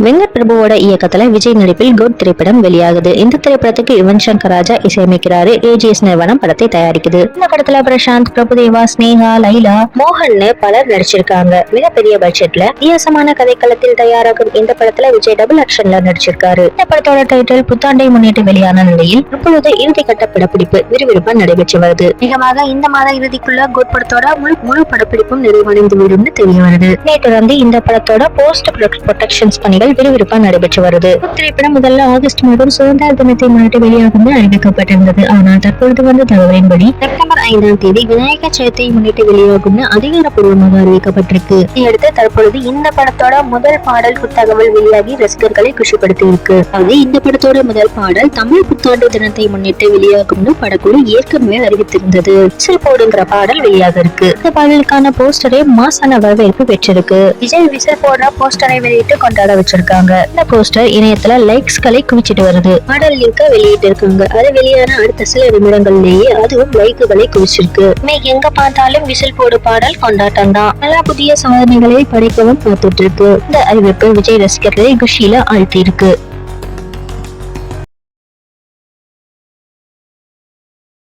வெங்கட் பிரபுவோட இயக்கத்துல விஜய் நடிப்பில் குட் திரைப்படம் வெளியாகுது. இந்த திரைப்படத்துக்கு யுவன் சங்கர் ராஜா இசையமைக்கிறாரு. ஏஜிஎஸ் நிறுவனம் படத்தை தயாரிக்குது. இந்த படத்துல பிரசாந்த், பிரபுதேவா, ஸ்னேகா, லைலா, மோகன் பலர் நடிச்சிருக்காங்க. மிகப்பெரிய பட்ஜெட்ல வித்தியாசமான கதைக்களத்தில் தயாராகும் இந்த படத்துல விஜய் டபுள் ஆக்ஷன்ல நடிச்சிருக்காரு. இந்த படத்தோட டைட்டில் புத்தாண்டை முன்னிட்டு வெளியான நிலையில் இப்பொழுது இறுதிக்கட்ட படப்பிடிப்பு விறுவிறுப்பா நடைபெற்று வருது. வேகமாக இந்த மாத இறுதிக்குள்ள குட் படத்தோட முழு படப்பிடிப்பும் நிறைவடைந்து விடும்னு தெரிய வருது. நேற்று வந்து இந்த படத்தோட போஸ்ட் ப்ரொடக்ஷன்ஸ் பணிகள் விறுவிறுப்பா நடைபெற்று வருது. திரைப்படம் முதல்ல ஆகஸ்ட் மாதம் சுதந்திர தினத்தை முன்னிட்டு வெளியாகும் அறிவிக்கப்பட்டிருந்தது. ஆனால் தற்பொழுது வந்த தகவலின்படி செப்டம்பர் 5ஆம் தேதி விநாயகர் சதுர்த்தியை முன்னிட்டு வெளியாகும் அதிகாரப்பூர்வமாக அறிவிக்கப்பட்டிருக்கு. இதையடுத்து தற்பொழுது இந்த படத்தோட முதல் பாடல் தகவல் வெளியாகி ரசிகர்களை குஷிப்படுத்தி இருக்கு. அது இந்த படத்தோட முதல் பாடல் தமிழ் புத்தாண்டு தினத்தை முன்னிட்டு வெளியாகும் படக்குழு ஏற்கனவே அறிவித்திருந்தது. விசில் போடுங்கிற பாடல் வெளியாக இருக்கு. இந்த பாடலுக்கான போஸ்டரை மாசான வரவேற்பு பெற்றிருக்கு. விஜய் விசில் போடுற போஸ்டரை வெளியிட்டு கொண்டாட வச்சிருக்காங்க. இந்த போஸ்டர் இணையத்துல லைக்ஸ்களை குவிச்சிட்டு வருது. பாடல் லிங்க வெளியிட்டு இருக்காங்க. அது வெளியான அடுத்த சில நிமிடங்களிலேயே அதுவும் லைக்குகளை குவிச்சிருக்கு. எங்க பார்த்தாலும் விசில் போடு பாடல் கொண்டாட்டம் தான். பல புதிய சாதனைகளை படைக்கவும் பார்த்துட்டு இருக்கு. இந்த அறிவிப்பு விஜய் ரசிகர்களை குஷியில ஆழ்த்தி இருக்கு.